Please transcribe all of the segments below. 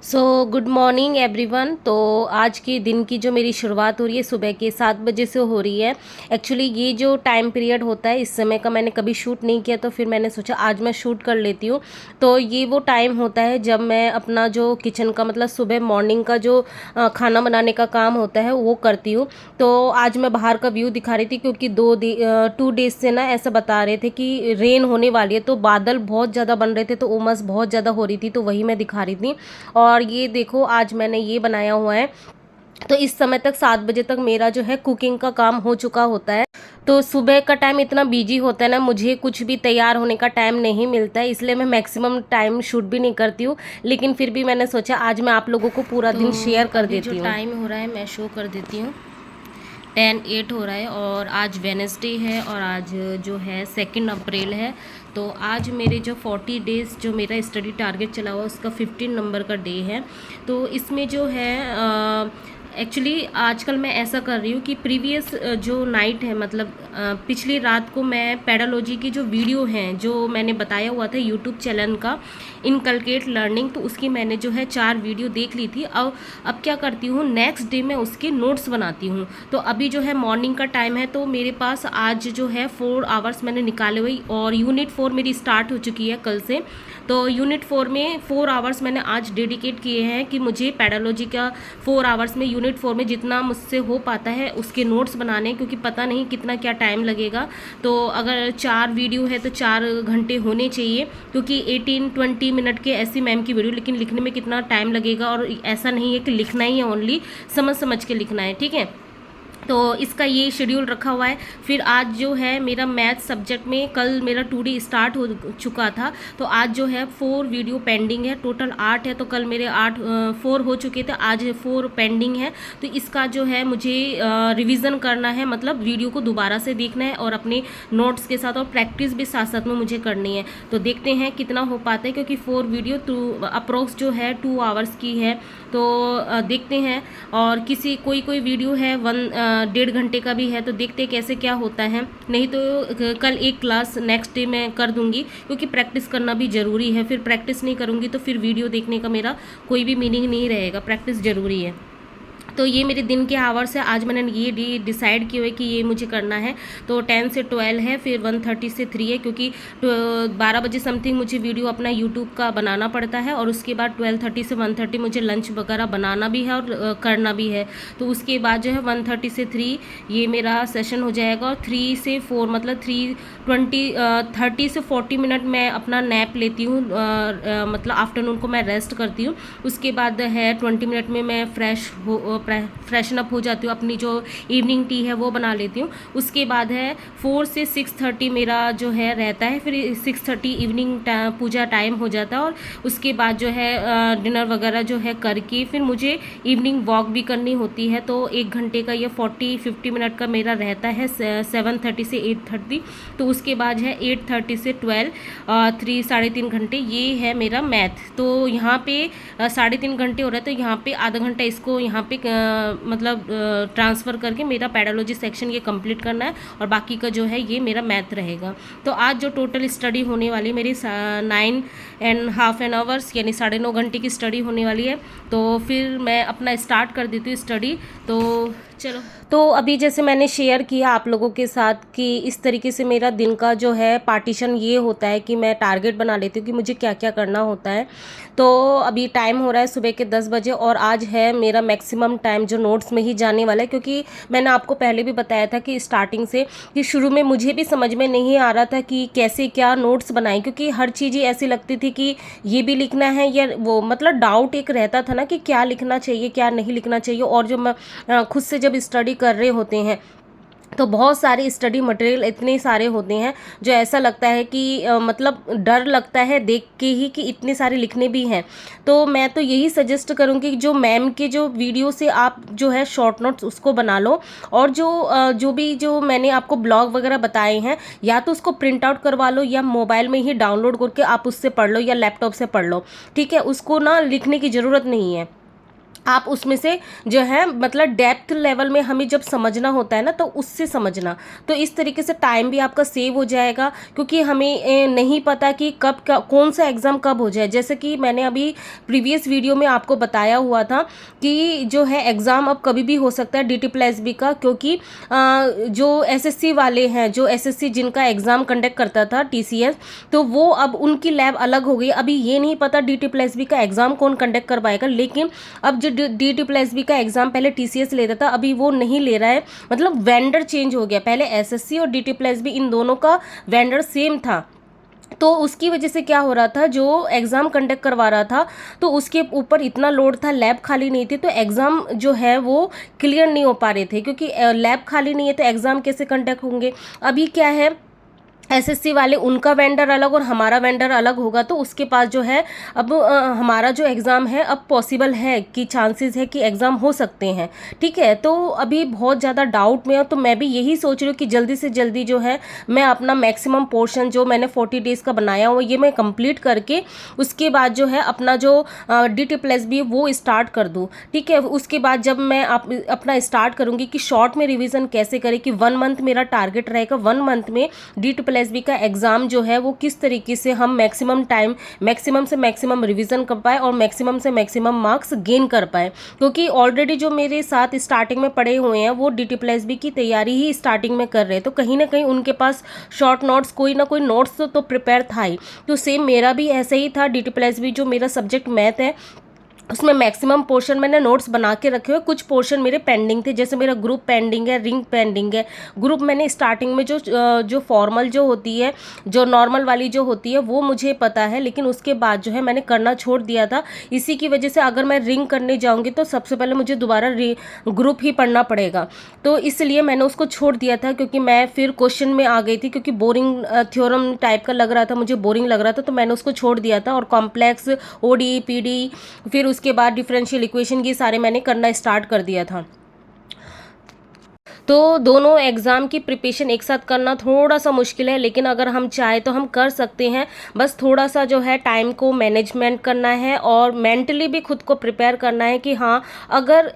Good morning everyone. तो आज के दिन की जो मेरी शुरुआत हो रही है सुबह के 7 बजे से हो रही है। एक्चुअली ये जो टाइम पीरियड होता है इस समय का मैंने कभी शूट नहीं किया, तो फिर मैंने सोचा आज मैं शूट कर लेती हूँ। तो ये वो टाइम होता है जब मैं अपना जो किचन का मतलब सुबह मॉर्निंग का जो खाना बनाने का काम होता है वो करती हूँ। तो आज मैं बाहर का व्यू दिखा रही थी क्योंकि 2 डेज से ना ऐसा बता रहे थे कि रेन होने वाली है, तो बादल बहुत ज़्यादा बन रहे थे, तो उमस बहुत ज़्यादा हो रही थी, तो वही मैं दिखा रही थी। और ये देखो आज मैंने ये बनाया हुआ है। तो इस समय तक 7 बजे तक मेरा जो है कुकिंग का काम हो चुका होता है। तो सुबह का टाइम इतना बिजी होता है ना, मुझे कुछ भी तैयार होने का टाइम नहीं मिलता है, इसलिए मैं मैक्सिमम टाइम शूट भी नहीं करती हूँ। लेकिन फिर भी मैंने सोचा आज मैं आप लोगों को पूरा दिन शेयर कर देती हूँ। जो टाइम हो रहा है मैं शो कर देती हूँ। 10:08 हो रहा है और आज वेडनेसडे है और आज जो है 2 अप्रैल है। तो आज मेरे जो 40 डेज़ जो मेरा स्टडी टारगेट चला हुआ उसका 15 नंबर का डे है। तो इसमें जो है एक्चुअली आजकल मैं ऐसा कर रही हूँ कि प्रीवियस जो नाइट है मतलब पिछली रात को मैं पेडालॉजी की जो वीडियो हैं जो मैंने बताया हुआ था यूट्यूब चैनल का इनकलकेट लर्निंग, तो उसकी मैंने जो है 4 वीडियो देख ली थी। अब क्या करती हूँ नेक्स्ट डे मैं उसके नोट्स बनाती हूँ। तो अभी जो है मॉर्निंग का टाइम है, तो मेरे पास आज जो है 4 आवर्स मैंने निकाले हुए और यूनिट 4 मेरी स्टार्ट हो चुकी है कल से। तो यूनिट 4 में 4 आवर्स मैंने आज डेडिकेट किए हैं कि मुझे पेडालॉजी का 4 आवर्स में यूनिट 4 में जितना मुझसे हो पाता है उसके नोट्स बनाने, क्योंकि पता नहीं कितना क्या टाइम लगेगा। तो अगर 4 वीडियो है तो 4 घंटे होने चाहिए, क्योंकि 18-20 मिनट के ऐसी मैम की वीडियो, लेकिन लिखने में कितना टाइम लगेगा। और ऐसा नहीं है कि लिखना ही है, ओनली समझ समझ के लिखना है, ठीक है। तो इसका ये शेड्यूल रखा हुआ है। फिर आज जो है मेरा मैथ सब्जेक्ट में कल मेरा 2D स्टार्ट हो चुका था, तो आज जो है 4 वीडियो पेंडिंग है। टोटल 8 है, तो कल मेरे 4 हो चुके थे, आज 4 पेंडिंग है। तो इसका जो है मुझे रिवीजन करना है, मतलब वीडियो को दोबारा से देखना है और अपने नोट्स के साथ और प्रैक्टिस भी साथ साथ में मुझे करनी है। तो देखते हैं कितना हो पाता है, क्योंकि 4 वीडियो अप्रोक्स जो है 2 आवर्स की है। तो देखते हैं। और कोई वीडियो है 1.5 घंटे का भी है, तो देखते हैं कैसे क्या होता है। नहीं तो कल एक क्लास नेक्स्ट डे मैं कर दूंगी, क्योंकि प्रैक्टिस करना भी ज़रूरी है। फिर प्रैक्टिस नहीं करूंगी तो फिर वीडियो देखने का मेरा कोई भी मीनिंग नहीं रहेगा। प्रैक्टिस ज़रूरी है। तो ये मेरे दिन के आवर्स है। आज मैंने ये डिसाइड किए हुए कि ये मुझे करना है। तो 10 से 12 है, फिर 1:30 से 3 है, क्योंकि 12 बजे समथिंग मुझे वीडियो अपना यूट्यूब का बनाना पड़ता है। और उसके बाद 12:30 से 1:30 मुझे लंच वगैरह बनाना भी है और करना भी है। तो उसके बाद जो है 1:30 से 3 ये मेरा सेशन हो जाएगा। और 3 से 4 मतलब 30 से 40 मिनट मैं अपना नैप लेती हूँ, मतलब आफ्टरनून को मैं रेस्ट करती हूँ। उसके बाद है 20 मिनट में मैं फ्रेशन अप हो जाती हूँ, अपनी जो इवनिंग टी है वो बना लेती हूँ। उसके बाद है 4 से 6:30 मेरा जो है रहता है। फिर 6:30 इवनिंग पूजा टाइम हो जाता है। और उसके बाद जो है डिनर वगैरह जो है करके फिर मुझे इवनिंग वॉक भी करनी होती है। तो 1 घंटे का या 40-50 मिनट का मेरा रहता है 7:30 से 8:30। तो उसके बाद है 8:30 से 12 3-3.5 घंटे ये है मेरा मैथ। तो यहाँ पे 3.5 घंटे हो रहा है, तो यहाँ पे आधा घंटा इसको यहाँ पे मतलब ट्रांसफ़र करके मेरा पैडोलॉजी सेक्शन ये कंप्लीट करना है, और बाकी का जो है ये मेरा मैथ रहेगा। तो आज जो टोटल स्टडी होने वाली मेरी 9.5 आवर्स यानी 9.5 घंटे की स्टडी होने वाली है। तो फिर मैं अपना स्टार्ट कर देती हूँ स्टडी। तो चलो, तो अभी जैसे मैंने शेयर किया आप लोगों के साथ कि इस तरीके से मेरा दिन का जो है पार्टीशन ये होता है कि मैं टारगेट बना लेती हूँ कि मुझे क्या क्या करना होता है। तो अभी टाइम हो रहा है सुबह के 10 बजे और आज है मेरा मैक्सिमम टाइम जो नोट्स में ही जाने वाला है, क्योंकि मैंने आपको पहले भी बताया था कि स्टार्टिंग से कि शुरू में मुझे भी समझ में नहीं आ रहा था कि कैसे क्या नोट्स बनाएं, क्योंकि हर चीज़ ही ऐसी लगती थी कि ये भी लिखना है या वो, मतलब डाउट एक रहता था ना कि क्या लिखना चाहिए क्या नहीं लिखना चाहिए। और जो मैं खुद से जब स्टडी कर रहे होते हैं तो बहुत सारे स्टडी मटेरियल इतने सारे होते हैं जो ऐसा लगता है कि मतलब डर लगता है देख के ही कि इतने सारे लिखने भी हैं। तो मैं तो यही सजेस्ट करूँगी कि जो मैम के जो वीडियो से आप जो है शॉर्ट नोट्स उसको बना लो, और जो मैंने आपको ब्लॉग वगैरह बताए हैं या तो उसको प्रिंट आउट करवा लो या मोबाइल में ही डाउनलोड करके आप उससे पढ़ लो या लैपटॉप से पढ़ लो, ठीक है। उसको ना लिखने की ज़रूरत नहीं है। आप उसमें से जो है मतलब डेप्थ लेवल में हमें जब समझना होता है ना, तो उससे समझना। तो इस तरीके से टाइम भी आपका सेव हो जाएगा, क्योंकि हमें नहीं पता कि कौन सा एग्ज़ाम कब हो जाए। जैसे कि मैंने अभी प्रीवियस वीडियो में आपको बताया हुआ था कि जो है एग्ज़ाम अब कभी भी हो सकता है DT+B का, क्योंकि जो एसएससी वाले हैं, जो एसएससी जिनका एग्ज़ाम कंडक्ट करता था TCS, तो वो अब उनकी लैब अलग हो गई। अभी ये नहीं पता DT+B का एग्ज़ाम कौन कंडक्ट करवाएगा, लेकिन अब जो DT+B का एग्ज़ाम पहले TCS लेता था, अभी वो नहीं ले रहा है। मतलब वेंडर चेंज हो गया। पहले एसएससी और DT+B इन दोनों का वेंडर सेम था, तो उसकी वजह से क्या हो रहा था, जो एग्ज़ाम कंडक्ट करवा रहा था तो उसके ऊपर इतना लोड था, लैब खाली नहीं थी, तो एग्ज़ाम जो है वो क्लियर नहीं हो पा रहे थे, क्योंकि लैब खाली नहीं है तो एग्ज़ाम कैसे कंडक्ट होंगे। अभी क्या है, एसएससी वाले उनका वेंडर अलग और हमारा वेंडर अलग होगा, तो उसके पास जो है अब हमारा जो एग्ज़ाम है अब पॉसिबल है कि चांसेस है कि एग्ज़ाम हो सकते हैं। ठीक है, तो अभी बहुत ज़्यादा डाउट में है, तो मैं भी यही सोच रही हूँ कि जल्दी से जल्दी जो है मैं अपना मैक्सिमम पोर्शन जो मैंने 40 डेज़ का बनाया हुआ ये मैं कंप्लीट करके उसके बाद जो है अपना जो DT+B वो स्टार्ट कर दूँ। ठीक है, उसके बाद जब मैं अपना स्टार्ट करूँगी कि शॉर्ट में रिविज़न कैसे करें, कि 1 मंथ मेरा टारगेट रहेगा, 1 मंथ में DT+B का एग्ज़ाम जो है वो किस तरीके से हम मैक्सिमम टाइम, मैक्सिमम से मैक्सिमम रिवीजन कर पाए और मैक्सिमम से मैक्सिमम मार्क्स गेन कर पाए। क्योंकि ऑलरेडी जो मेरे साथ स्टार्टिंग में पढ़े हुए हैं वो DT+B की तैयारी ही स्टार्टिंग में कर रहे हैं, तो कहीं ना कहीं उनके पास शॉर्ट नोट्स, कोई ना कोई नोट्स तो प्रिपेयर था ही। तो सेम मेरा भी ऐसे ही था। DT+B जो मेरा सब्जेक्ट मैथ है उसमें मैक्सिमम पोर्शन मैंने नोट्स बना के रखे हुए, कुछ पोर्शन मेरे पेंडिंग थे, जैसे मेरा ग्रुप पेंडिंग है, रिंग पेंडिंग है। ग्रुप मैंने स्टार्टिंग में जो फॉर्मल जो होती है, जो नॉर्मल वाली जो होती है वो मुझे पता है, लेकिन उसके बाद जो है मैंने करना छोड़ दिया था। इसी की वजह से अगर मैं रिंग करने जाऊँगी तो सबसे पहले मुझे दोबारा ग्रुप ही पढ़ना पड़ेगा, तो इसलिए मैंने उसको छोड़ दिया था, क्योंकि मैं फिर क्वेश्चन में आ गई थी, क्योंकि बोरिंग थ्योरम टाइप का लग रहा था, मुझे बोरिंग लग रहा था, तो मैंने उसको छोड़ दिया था। और कॉम्प्लेक्स, ODE, PD, फिर उसके बाद डिफरेंशियल इक्वेशन, ये सारे मैंने करना स्टार्ट कर दिया था। तो दोनों एग्ज़ाम की प्रिपरेशन एक साथ करना थोड़ा सा मुश्किल है, लेकिन अगर हम चाहे तो हम कर सकते हैं। बस थोड़ा सा जो है टाइम को मैनेजमेंट करना है और मेंटली भी खुद को प्रिपेयर करना है कि हाँ, अगर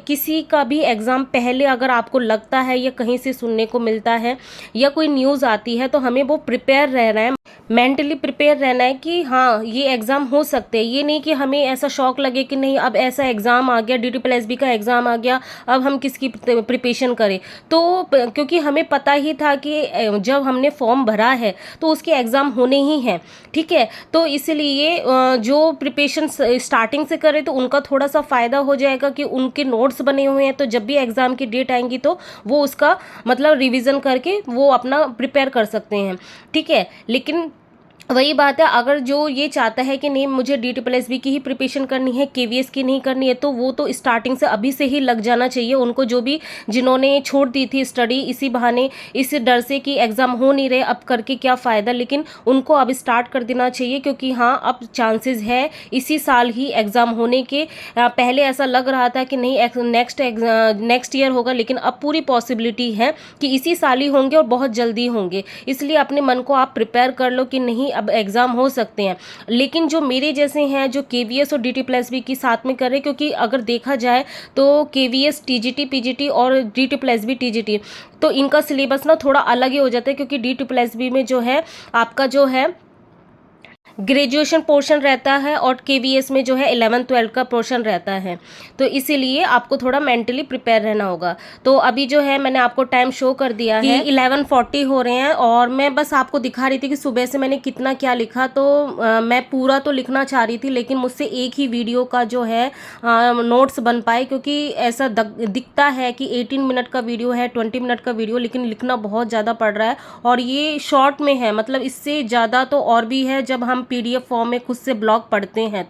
किसी का भी एग्ज़ाम पहले अगर आपको लगता है या कहीं से सुनने को मिलता है या कोई न्यूज़ आती है, तो हमें वो प्रिपेयर रहना है, मेंटली प्रिपेयर रहना है कि हाँ ये एग्ज़ाम हो सकते हैं। ये नहीं कि हमें ऐसा शौक लगे कि नहीं अब ऐसा एग्ज़ाम आ गया, DT+B का एग्ज़ाम आ गया, अब हम किसकी प्रिपरेशन करें। तो क्योंकि हमें पता ही था कि जब हमने फॉर्म भरा है तो उसके एग्ज़ाम होने ही हैं। ठीक है, तो इसलिए जो प्रिपरेशन स्टार्टिंग से करें तो उनका थोड़ा सा फ़ायदा हो जाएगा कि उनके नोट्स बने हुए हैं, तो जब भी एग्ज़ाम की डेट आएंगी तो वो उसका मतलब रिवीजन करके वो अपना प्रिपेयर कर सकते हैं। ठीक है, लेकिन वही बात है, अगर जो ये चाहता है कि नहीं मुझे DT+B की ही प्रिपरेशन करनी है, KVS की नहीं करनी है, तो वो तो स्टार्टिंग से अभी से ही लग जाना चाहिए उनको। जो भी जिन्होंने छोड़ दी थी स्टडी इसी बहाने, इस डर से कि एग्ज़ाम हो नहीं रहे, अब करके क्या फ़ायदा, लेकिन उनको अब स्टार्ट कर देना चाहिए, क्योंकि हाँ अब चांसेस है इसी साल ही एग्ज़ाम होने के। पहले ऐसा लग रहा था कि नहीं नेक्स्ट ईयर होगा, लेकिन अब पूरी पॉसिबिलिटी है कि इसी साल ही होंगे और बहुत जल्दी होंगे। इसलिए अपने मन को आप प्रिपेयर कर लो कि नहीं अब एग्ज़ाम हो सकते हैं। लेकिन जो मेरे जैसे हैं जो KVS और DT+B की साथ में करें, क्योंकि अगर देखा जाए तो KVS TGT PGT और DT+B TGT, तो इनका सिलेबस ना थोड़ा अलग ही हो जाता है, क्योंकि DT+B में जो है आपका जो है ग्रेजुएशन पोर्शन रहता है और KVS में जो है 11th-12th का पोर्शन रहता है, तो इसीलिए आपको थोड़ा मेंटली प्रिपेयर रहना होगा। तो अभी जो है मैंने आपको टाइम शो कर दिया है, 11:40 हो रहे हैं, और मैं बस आपको दिखा रही थी कि सुबह से मैंने कितना क्या लिखा। तो मैं पूरा तो लिखना चाह रही थी, लेकिन मुझसे एक ही वीडियो का जो है नोट्स बन पाए, क्योंकि ऐसा दिखता है कि 18 मिनट का वीडियो है, 20 मिनट का वीडियो, लेकिन लिखना बहुत ज़्यादा पड़ रहा है और ये शॉर्ट में है। मतलब इससे ज़्यादा तो और भी है जब हम PDF फॉर्म में खुद से ब्लॉग पढ़ते हैं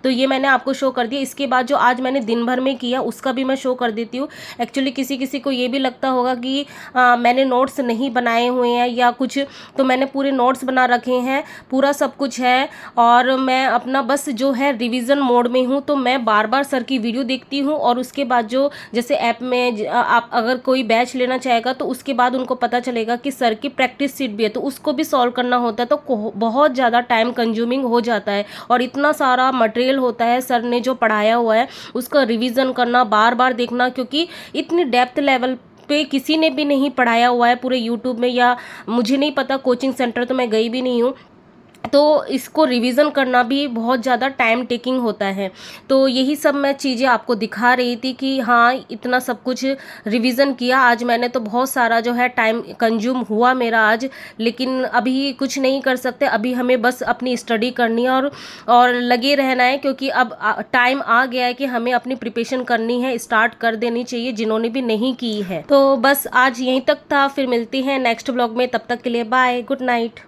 तो ये मैंने आपको शो कर दिया। इसके बाद जो आज मैंने दिन भर में किया उसका भी मैं शो कर देती हूँ। एक्चुअली किसी किसी को ये भी लगता होगा कि मैंने नोट्स नहीं बनाए हुए हैं या कुछ, तो मैंने पूरे नोट्स बना रखे हैं, पूरा सब कुछ है, और मैं अपना बस जो है रिवीजन मोड में हूँ। तो मैं बार बार सर की वीडियो देखती हूँ, और उसके बाद जो जैसे ऐप में आप अगर कोई बैच लेना चाहेगा तो उसके बाद उनको पता चलेगा कि सर की प्रैक्टिस सीट भी है, तो उसको भी सॉल्व करना होता है, तो बहुत ज़्यादा टाइम टाइम कंज्यूमिंग हो जाता है और इतना सारा मटेरियल होता है, सर ने जो पढ़ाया हुआ है उसका रिवीजन करना, बार बार देखना, क्योंकि इतनी डेप्थ लेवल पे किसी ने भी नहीं पढ़ाया हुआ है पूरे यूट्यूब में, या मुझे नहीं पता, कोचिंग सेंटर तो मैं गई भी नहीं हूँ, तो इसको रिवीजन करना भी बहुत ज़्यादा टाइम टेकिंग होता है। तो यही सब मैं चीज़ें आपको दिखा रही थी कि हाँ, इतना सब कुछ रिवीजन किया आज मैंने, तो बहुत सारा जो है टाइम कंज्यूम हुआ मेरा आज, लेकिन अभी कुछ नहीं कर सकते, अभी हमें बस अपनी स्टडी करनी है और लगे रहना है, क्योंकि अब टाइम आ गया है कि हमें अपनी प्रिपरेशन करनी है, स्टार्ट कर देनी चाहिए जिन्होंने भी नहीं की है। तो बस आज यहीं तक था, फिर मिलती हैं नेक्स्ट ब्लॉग में, तब तक के लिए बाय, गुड नाइट।